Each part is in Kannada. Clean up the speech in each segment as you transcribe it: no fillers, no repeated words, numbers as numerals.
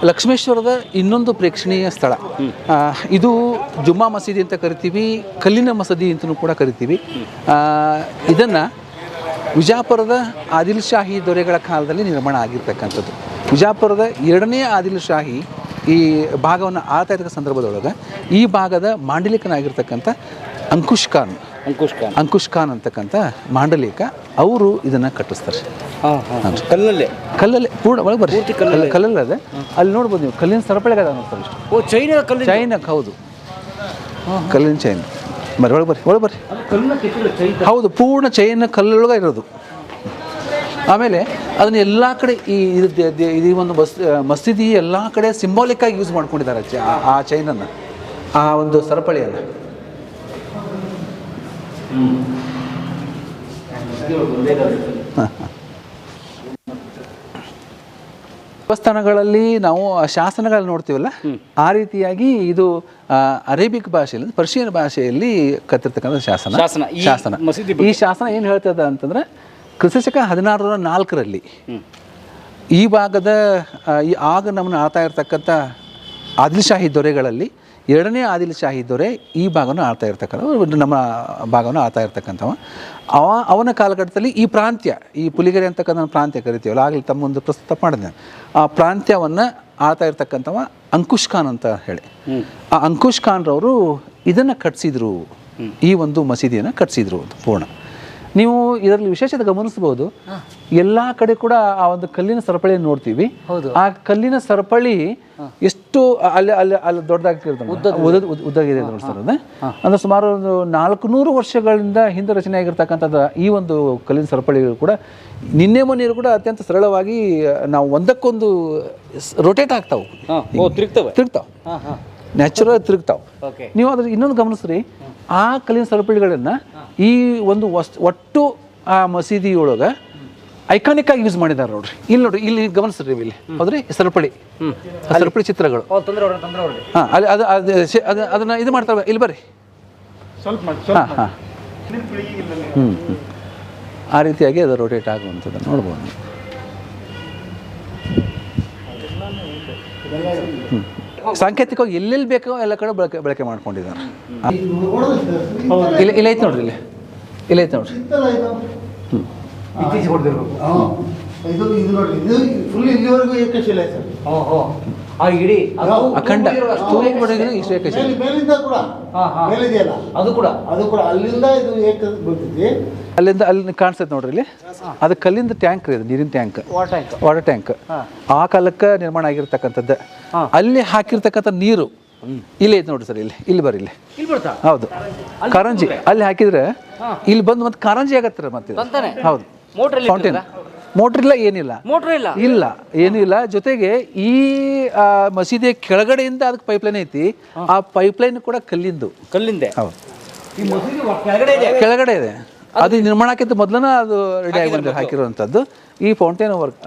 ಲಕ್ಷ್ಮೇಶ್ವರದ ಇನ್ನೊಂದು ಪ್ರೇಕ್ಷಣೀಯ ಸ್ಥಳ. ಇದು ಜುಮ್ಮಾ ಮಸೀದಿ ಅಂತ ಕರಿತೀವಿ, ಕಲ್ಲಿನ ಮಸೀದಿ ಅಂತಲೂ ಕೂಡ ಕರಿತೀವಿ. ಇದನ್ನು ವಿಜಾಪುರದ ಆದಿಲ್ ಶಾಹಿ ದೊರೆಗಳ ಕಾಲದಲ್ಲಿ ನಿರ್ಮಾಣ ಆಗಿರ್ತಕ್ಕಂಥದ್ದು. ವಿಜಾಪುರದ 2ನೇ ಆದಿಲ್ ಶಾಹಿ ಈ ಭಾಗವನ್ನು ಆಳ್ತಾ ಇರ್ತಕ್ಕ ಸಂದರ್ಭದೊಳಗೆ ಈ ಭಾಗದ ಮಾಂಡಲಿಕನಾಗಿರ್ತಕ್ಕಂಥ ಅಂಕುಶ್ ಖಾನ್ ಅಂತಕ್ಕಂಥ ಮಾಂಡಲಿಕ ಅವರು ಇದನ್ನು ಕಟ್ಟಿಸ್ತಾರೆ. ಕಲ್ಲಲ್ಲೇ ಪೂರ್ಣ ಒಳಗೆ ಬರ್ರಿ, ಕಲ್ಲಲ್ಲಿ ಅದೇ ಅಲ್ಲಿ ನೋಡ್ಬೋದು ನೀವು. ಕಲ್ಲಿನ ಸರಪಳಿಗೆ ಅದ ನೋಡ್ತಾರೆ ಇಷ್ಟು. ಚೈನಕ್ಕೆ ಹೌದು, ಕಲ್ಲಿನ ಚೈನ್. ಬರ್ರಿ ಒಳಗೆ ಬರ್ರಿ. ಹೌದು, ಪೂರ್ಣ ಚೈನ್ ಕಲ್ಲೊಳಗೆ ಇರೋದು. ಆಮೇಲೆ ಅದನ್ನ ಎಲ್ಲ ಕಡೆ ಈ ಒಂದು ಮಸೀದಿ ಎಲ್ಲ ಕಡೆ ಸಿಂಬಾಲಿಕ್ಕಾಗಿ ಯೂಸ್ ಮಾಡ್ಕೊಂಡಿದ್ದಾರೆ ಆ ಚೈನನ್ನು, ಆ ಒಂದು ಸರಪಳಿಯನ್ನು. ದೇವಸ್ಥಾನಗಳಲ್ಲಿ ನಾವು ಶಾಸನಗಳು ನೋಡ್ತೀವಲ್ಲ, ಆ ರೀತಿಯಾಗಿ ಇದು ಅರೇಬಿಕ್ ಭಾಷೆಯಲ್ಲಿ, ಪರ್ಷಿಯನ್ ಭಾಷೆಯಲ್ಲಿ ಕತ್ತಿರ್ತಕ್ಕಂಥ ಶಾಸನ. ಈ ಶಾಸನ ಏನು ಹೇಳ್ತದ ಅಂತಂದ್ರೆ, ಕ್ರಿಸ್ತಶಕ 1604 ಈ ಭಾಗದ ಆಗ ನಮ್ಮನ್ನು ಆಳ್ತಾ ಇರ್ತಕ್ಕಂಥ ಆದಿಲ್ ಶಾಹಿ ದೊರೆಗಳಲ್ಲಿ 2ನೇ ಆದಿಲ್ ಶಾಹಿ ದೊರೆ ಈ ಭಾಗವನ್ನು ಆಳ್ತಾ ಇರ್ತಕ್ಕಂಥ, ನಮ್ಮ ಭಾಗವನ್ನು ಆಳ್ತಾ ಇರ್ತಕ್ಕಂಥವ. ಅವನ ಕಾಲಘಟ್ಟದಲ್ಲಿ ಈ ಪ್ರಾಂತ್ಯ, ಈ ಪುಲಿಗೆರೆ ಅಂತಕ್ಕಂಥ ಪ್ರಾಂತ್ಯ ಕರಿತೀವಲ್ಲ, ಆಗಲಿ ತಮ್ಮ ಒಂದು ಪ್ರಸ್ತುತ ಮಾಡಿದೆ, ಆ ಪ್ರಾಂತ್ಯವನ್ನು ಆಳ್ತಾ ಇರ್ತಕ್ಕಂಥವ ಅಂಕುಶ್ ಖಾನ್ ಅಂತ ಹೇಳಿ. ಆ ಅಂಕುಶ್ ಖಾನ್ರವರು ಇದನ್ನು ಕಟ್ಟಿಸಿದ್ರು, ಈ ಒಂದು ಮಸೀದಿಯನ್ನು ಕಟ್ಟಿಸಿದ್ರು ಪೂರ್ಣ. ನೀವು ಇದರಲ್ಲಿ ವಿಶೇಷತೆ ಗಮನಿಸಬಹುದು, ಎಲ್ಲ ಕಡೆ ಕೂಡ ಆ ಒಂದು ಕಲ್ಲಿನ ಸರಪಳಿಯನ್ನು ನೋಡ್ತೀವಿ. ಆ ಕಲ್ಲಿನ ಸರಪಳಿ ಎಷ್ಟು ಅಲ್ಲಿ ದೊಡ್ಡದಾಗಿರ್ತದೆ, ಉದ್ದಾಗಿದೆ ನೋಡ್ತಾರೆ. ಅಂದ್ರೆ ಸುಮಾರು ಒಂದು 400 ವರ್ಷಗಳಿಂದ ಹಿಂದೆ ರಚನೆ ಆಗಿರ್ತಕ್ಕಂಥದ್ದು ಈ ಒಂದು ಕಲ್ಲಿನ ಸರಪಳಿಗಳು ಕೂಡ ನಿನ್ನೆ ಮೊನ್ನೆ ಕೂಡ ಅತ್ಯಂತ ಸರಳವಾಗಿ ನಾವು ಒಂದಕ್ಕೊಂದು ರೊಟೇಟ್ ಆಗ್ತಾವೆ, ತಿರುಗ್ತಾವೆ, ನ್ಯಾಚುರಲ್ ತಿರುಗ್ತಾವೆ. ನೀವು ಅದ್ರ ಇನ್ನೊಂದು ಗಮನಿಸ್ರಿ, ಆ ಕಲ್ಲಿನ ಸರಪಳಿಗಳನ್ನು ಈ ಒಂದು ಒಟ್ಟು ಆ ಮಸೀದಿಯೊಳಗೆ ಐಕಾನಿಕ್ ಆಗಿ ಯೂಸ್ ಮಾಡಿದ್ದಾರೆ ನೋಡ್ರಿ. ಇಲ್ಲಿ ಗಮನಿಸ್ರಿ, ಇಲ್ಲಿ ಹೌದ್ರಿ ಸರಪಳಿ ಚಿತ್ರಗಳು. ಅಲ್ಲಿ ಅದನ್ನ ಇದು ಮಾಡ್ತಾವೆ. ಇಲ್ಲಿ ಬರ್ರಿ, ಆ ರೀತಿಯಾಗಿ ಅದು ರೊಟೇಟ್ ಆಗುವಂಥದ್ದು ನೋಡ್ಬೋದು. ಸಾಂಕೇತಿಕವಾಗಿ ಎಲ್ಲೆಲ್ಲಿ ಬೇಕೋ ಎಲ್ಲ ಕಡೆ ಬಳಕೆ ಮಾಡ್ಕೊಂಡಿದ್ದಾರೆ. ಇಲ್ಲ ಐತೆ ನೋಡ್ರಿ, ಇಲ್ಲ ಐತೆ ನೋಡ್ರಿ. ಅಖಂಡ ಅಲ್ಲಿಂದ ಅಲ್ಲಿ ಕಾಣಿಸ್ತೈತೆ ನೋಡ್ರಿ, ಇಲ್ಲಿ ಅದು ಕಲ್ಲಿಂದ ಟ್ಯಾಂಕ್ ರೀ, ಅದು ನೀರಿನ ಟ್ಯಾಂಕ್, ವಾಟರ್ ಟ್ಯಾಂಕ್. ಆ ಕಾಲಕ್ಕೆ ನಿರ್ಮಾಣ ಆಗಿರ್ತಕ್ಕಂಥದ್ದು. ಅಲ್ಲಿ ಹಾಕಿರ್ತಕ್ಕಂಥ ನೀರು ಇಲ್ಲಿ ಐತೆ ನೋಡ್ರಿ ಸರ್, ಇಲ್ಲಿ ಬರ್ರಿ, ಇಲ್ಲಿ ಹೌದು ಕಾರಂಜಿ. ಅಲ್ಲಿ ಹಾಕಿದ್ರೆ ಇಲ್ಲಿ ಬಂದು ಮತ್ತೆ ಕಾರಂಜಿ ಆಗತ್ತೆ ಮತ್ತೆ. ಹೌದು, ಫೌಂಟೇನ್. ಮೋಟ್ರ್ ಇಲ್ಲ, ಏನಿಲ್ಲ, ಇಲ್ಲ ಏನೂ ಇಲ್ಲ. ಜೊತೆಗೆ ಈ ಮಸೀದಿಯ ಕೆಳಗಡೆಯಿಂದ ಅದಕ್ಕೆ ಪೈಪ್ಲೈನ್ ಐತಿ. ಆ ಪೈಪ್ಲೈನ್ ಕೂಡ ಕಲ್ಲಿಂದೆ. ಹೌದು, ಕೆಳಗಡೆ ಇದೆ. ಅದು ನಿರ್ಮಾಣಕ್ಕಿಂತ ಮೊದಲನ ಅದು ರೆಡಿ ಆಗಿ ಬಂದು ಹಾಕಿರುವಂಥದ್ದು. ಈ ಫೌಂಟೇನ್ ವರ್ಕ್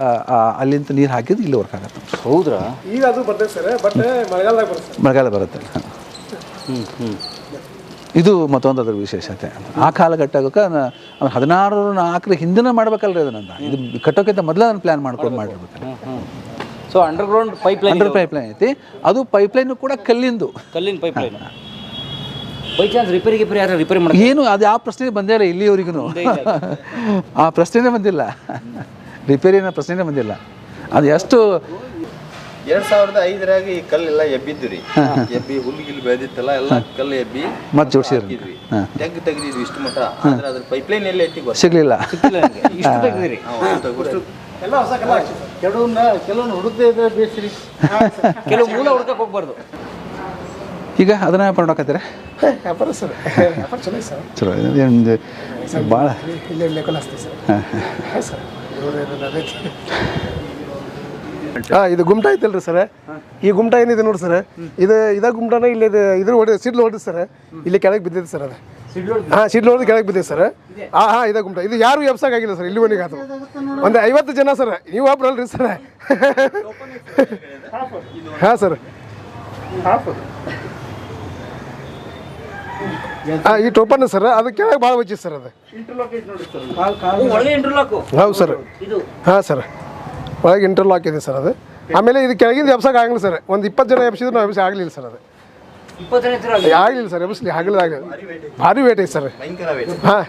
ಅಲ್ಲಿಂದ ನೀರು ಹಾಕಿದ್ದು ಇಲ್ಲಿ ವರ್ಕ್ ಆಗುತ್ತೆ. ಹೌದ್ರಾ? ಈಗ ಅದು ಬರ್ತದೆ ಸರ್, ಬಟ್ ಮಳೆಗಾಲ ಬರುತ್ತೆ. ಇದು ಮತ್ತೊಂದು ಅದ್ರ ವಿಶೇಷತೆ. ಆ ಕಾಲಘಟ್ಟಕ್ಕೆ 1604 ಹಿಂದಿನ ಮಾಡ್ಬೇಕಲ್ರಿ ಅದನ್ನ. ಇದು ಕಟ್ಟೋಕ್ಕಿಂತ ಮೊದಲ ಅದನ್ನು ಪ್ಲಾನ್ ಮಾಡ್ಕೊಂಡು ಮಾಡಿರ್ಬೇಕು. ಸೊ ಅಂಡರ್ಗ್ರೌಂಡ್ ಪೈಪ್ಲೈನ್ ಐತಿ. ಅದು ಪೈಪ್ಲೈನ್ ಕೂಡ ಕಲ್ಲಿನ ಪೈಪ್ಲೈನ್. ಬೈ ಚಾನ್ಸ್ ರಿಪೇರಿ ಮಾಡಿ ಏನು ಅದು ಯಾವ ಪ್ರಶ್ನೆ ಬಂದೇ ಇಲ್ಲ ಇಲ್ಲಿವರೆಗೂ. ಆ ಪ್ರಶ್ನೆನೇ ಬಂದಿಲ್ಲ, ರಿಪೇರಿನ ಪ್ರಶ್ನೆನೇ ಬಂದಿಲ್ಲ. ಅದು ಎಷ್ಟು 2005ರಾಗ ಈ ಕಲ್ಲೆಲ್ಲ ಎಬ್ಬಿದ್ದು ರೀ. ಎಬ್ಬಿ ಹುಲ್ಗಿಲ್ ಬೆಳೆದಿತ್ತಲ್ಲ, ಎಲ್ಲ ಕಲ್ಲು ಎಬ್ಬಿ ಮತ್ತೆ ಜೋಡಿಸಿದ್ರಿ. ತೆಗ್ದಿದ್ವಿ ಇಷ್ಟು ಮಟ್ಟ. ಆದ್ರೆ ಅದ್ರ ಪೈಪ್ಲೈನ್ ಎಲ್ಲ ಐತಿ ಸಿಗ್ಲಿಲ್ಲ. ಇಷ್ಟು ತೆಗ್ದಿರಿ ಎಲ್ಲ ಹೊಸ ಕಲ್ಲ. ಕೆಲವೊಂದು ಹುಡುಕ್ತಾ ಇದ್ರೆ ಬೇಸಿರಿ, ಕೆಲವು ಮೂಲ ಹುಡ್ಕಕ್ಕೆ ಹೋಗ್ಬಾರ್ದು. ಈಗ ಅದನ್ನ ನೋಡಕತ್ತೀರ? ವ್ಯಾಪಾರ ಸರ್, ವ್ಯಾಪಾರ ಚಲೋ ಸರ್, ಚಲೋ ಭಾಳ ಇಲ್ಲೇ ಕಲಿಸ್ತೀವಿ ಸರ್. ಇದು ಗುಮ್ಟ ಐತಲ್ರಿ ಸರ್, ಈ ಗುಮ್ಟ ಏನಿದೆ ನೋಡಿ ಸರ್, ಇದ ಗುಮ್ಟನ ಇಲ್ಲಿ ಇದ್ರ ಸಿಡ್ಲು ಹೊಡೆದು ಸರ್, ಇಲ್ಲಿ ಕೆಳಗೆ ಬಿದ್ದಿದೆ ಸರ್. ಅದು ಸಿಡ್ಲು ಹೊಡೆದು ಕೆಳಗೆ ಬಿದ್ದಿದೆ ಸರ್. ಇದ ಗುಮ್ಟ. ಇದು ಯಾರು ಎಬ್ಸಕ್ಕಾಗಿಲ್ಲ ಸರ್ ಇಲ್ಲಿವರೆಗೆ. ಅದು ಒಂದು 50 ಜನ ಸರ್, ನೀವು ಒಬ್ರಲ್ರಿ ಸರ್. ಸರ್ ಈ ಟೋಪನ್ ಸರ್, ಅದು ಕೆಳಗೆ ಭಾಳ ವಚ್ಚಿ ಸರ್. ಅದು ಹೌದು ಸರ್. ಸರ್ ಒಳಗೆ ಇಂಟರ್ಲಾಕ್ ಇದೆ ಸರ್. ಅದು ಆಮೇಲೆ ಇದು ಕೆಳಗಿಂದ ಎಬ್ಸಕ್ಕೆ ಆಗಲಿಲ್ಲ ಸರ್. ಒಂದು 20 ಜನ ಎಬ್ಸಿದ್ರು ನಾವು ಎಬ್ಸಿ ಆಗಲಿಲ್ಲ ಸರ್. ಅದು 20 ಜನ ಇದ್ರು ಆಗಲಿಲ್ಲ ಸರ್, ಎಬ್ಸ್ಲಿ ಆಗಲಿಲ್ಲ. ಭಾರಿ ವೇಟ್ ಐತೆ ಸರ್. ಹಾಂ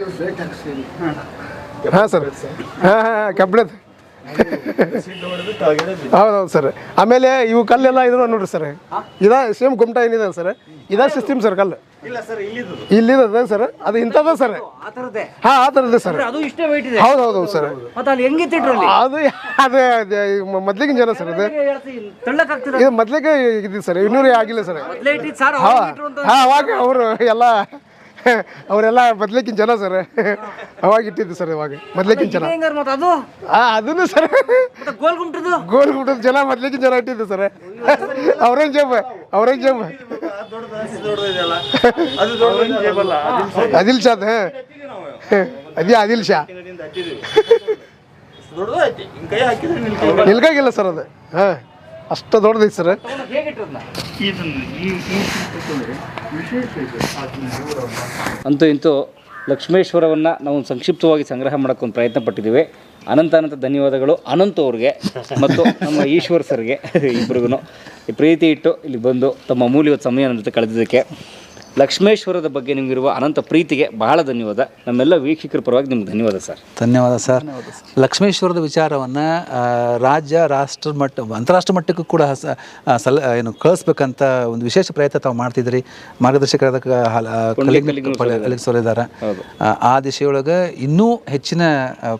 ಹಾಂ ಸರ್, ಹಾಂ ಹಾಂ ಕಬ್ಬಿಣದ ಹೌದೌದು ಸರ್. ಆಮೇಲೆ ಇವು ಕಲ್ಲೆಲ್ಲ ಇದ್ರು ನೋಡ್ರಿ ಸರ್, ಇದಾ ಸೇಮ್ ಗುಮ್ಟಾ ಏನಿದೆ ಸರ್, ಇದಾ ಸಿಸ್ಟಮ್ ಸರ್. ಕಲ್ಲು ಇಲ್ಲಿದೆ ಸರ್, ಅದು ಇಂಥದ್ದು ಸರ್. ಹಾಂ ಆ ಥರದ್ದು ಸರ್. ಹೌದು ಹೌದು ಸರ್. ಅದು ಅದೇ ಮೊದ್ಲಿಗಿನ ಜನ ಸರ್. ಅದು ಇದು ಮೊದ್ಲಿಗೆ ಇದ್ದಿದ್ದು ಸರ್, ಇನ್ನೂರೇ ಆಗಿಲ್ಲ ಸರ್. ಹಾಂ ಅವಾಗ ಅವರು ಎಲ್ಲ ಅವರೆಲ್ಲ ಮೊದ್ಲಿಕ್ಕಿನ ಜನ ಸರ್. ಅವಾಗ ಇಟ್ಟಿದ್ದು ಸರ್, ಅವಾಗ ಮೊದ್ಲಿಕ್ಕಿನ ಜನ. ಅದನ್ನು ಸರ್ ಗೋಲ್ ಗುಮ್ಟದ ಜನ ಮೊದ್ಲಿಕ್ಕಿನ ಜನ ಇಟ್ಟಿದ್ದು ಸರ್. ಔರಂಗಜೇಬ್ ಆದಿಲ್ ಶಾದ್, ಅದೇ ಆದಿಲ್ ಶಾ ನಿಲ್ಕಾಗಿಲ್ಲ ಸರ್. ಅದು ಹಾಂ ಅಷ್ಟು ದೊಡ್ಡದೈತೆ ಸರ್. ಅಂತೂ ಇಂತೂ ಲಕ್ಷ್ಮೇಶ್ವರವನ್ನು ನಾವು ಸಂಕ್ಷಿಪ್ತವಾಗಿ ಸಂಗ್ರಹ ಮಾಡೋಕ್ಕೆ ಒಂದು ಪ್ರಯತ್ನ ಪಟ್ಟಿದ್ದೀವಿ. ಅನಂತ ಧನ್ಯವಾದಗಳು ಅನಂತ್ ಅವ್ರಿಗೆ ಮತ್ತು ನಮ್ಮ ಈಶ್ವರ್ ಸರ್ಗೆ ಇಬ್ಬರಿಗೂ ಪ್ರೀತಿ ಇಟ್ಟು ಇಲ್ಲಿ ಬಂದು ತಮ್ಮ ಅಮೂಲ್ಯವಾದ ಸಮಯ ನನ್ನ ಜೊತೆ ಕಳೆದಿದ್ದಕ್ಕೆ. ಲಕ್ಷ್ಮೇಶ್ವರದ ಬಗ್ಗೆ ನಿಮಗಿರುವ ಅನಂತ ಪ್ರೀತಿಗೆ ಬಹಳ ಧನ್ಯವಾದ. ನಮ್ಮೆಲ್ಲ ವೀಕ್ಷಕರ ಪರವಾಗಿ ನಿಮ್ಗೆ ಧನ್ಯವಾದ ಸರ್. ಧನ್ಯವಾದ ಸರ್. ಲಕ್ಷ್ಮೇಶ್ವರದ ವಿಚಾರವನ್ನು ರಾಜ್ಯ ರಾಷ್ಟ್ರ ಮಟ್ಟ ಅಂತಾರಾಷ್ಟ್ರ ಮಟ್ಟಕ್ಕೂ ಕೂಡ ಏನು ಕಳಿಸ್ಬೇಕಂತ ಒಂದು ವಿಶೇಷ ಪ್ರಯತ್ನ ತಾವು ಮಾಡ್ತಿದ್ರಿ. ಮಾರ್ಗದರ್ಶಕರಾದ ಕಲಿಗಿದ್ದಾರೆ. ಆ ದಿಶೆಯೊಳಗೆ ಇನ್ನೂ ಹೆಚ್ಚಿನ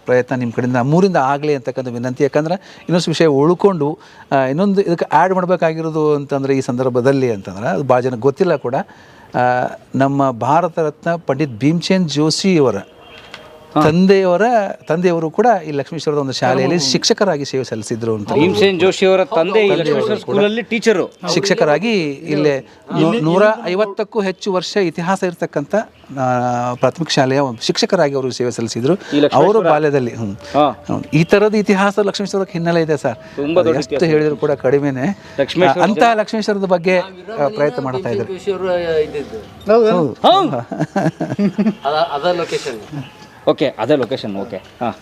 ಪ್ರಯತ್ನ ನಿಮ್ಮ ಕಡೆಯಿಂದ 3ರಿಂದ ಆಗಲಿ ಅಂತಕ್ಕಂಥ ವಿನಂತಿ. ಯಾಕಂದ್ರೆ ಇನ್ನೊಂದು ವಿಷಯ ಉಳ್ಕೊಂಡು ಇನ್ನೊಂದು ಇದಕ್ಕೆ ಆ್ಯಡ್ ಮಾಡಬೇಕಾಗಿರೋದು ಅಂತಂದರೆ ಈ ಸಂದರ್ಭದಲ್ಲಿ ಅಂತಂದ್ರೆ ಅದು ಭಾಳ ಜನಕ್ಕೆ ಗೊತ್ತಿಲ್ಲ ಕೂಡ. ನಮ್ಮ ಭಾರತ ರತ್ನ ಪಂಡಿತ್ ಭೀಮ್ಸೇನ್ ಜೋಶಿಯವರ ತಂದೆಯವರು ಕೂಡ ಈ ಲಕ್ಷ್ಮೇಶ್ವರದ ಒಂದು ಶಾಲೆಯಲ್ಲಿ ಶಿಕ್ಷಕರಾಗಿ ಸೇವೆ ಸಲ್ಲಿಸಿದ್ರು ಅಂತ. ಭೀಮ್ಸೇನ್ ಜೋಶಿ ಅವರ ತಂದೆ ಸ್ಕೂಲಲ್ಲಿ ಟೀಚರು, ಶಿಕ್ಷಕರಾಗಿ ಇಲ್ಲೇ 150ಕ್ಕೂ ಹೆಚ್ಚು ವರ್ಷ ಇತಿಹಾಸ ಇರತಕ್ಕಂಥ ಪ್ರಾಥಮಿಕ ಶಾಲೆಯ ಶಿಕ್ಷಕರಾಗಿ ಅವರು ಸೇವೆ ಸಲ್ಲಿಸಿದ್ರು ಅವರು ಬಾಲ್ಯದಲ್ಲಿ. ಈ ಥರದ ಇತಿಹಾಸ ಲಕ್ಷ್ಮೇಶ್ವರಕ್ಕೆ ಹಿನ್ನೆಲೆ ಇದೆ ಸರ್. ಎಷ್ಟು ಹೇಳಿದ್ರು ಕೂಡ ಕಡಿಮೆನೆ. ಅಂತ ಲಕ್ಷ್ಮೇಶ್ವರದ ಬಗ್ಗೆ ಪ್ರಯತ್ನ ಮಾಡ್ತಾ ಇದ್ದಾರೆ. ಓಕೆ, ಅದೇ ಲೊಕೇಶನ್. ಓಕೆ, ಹಾಂ.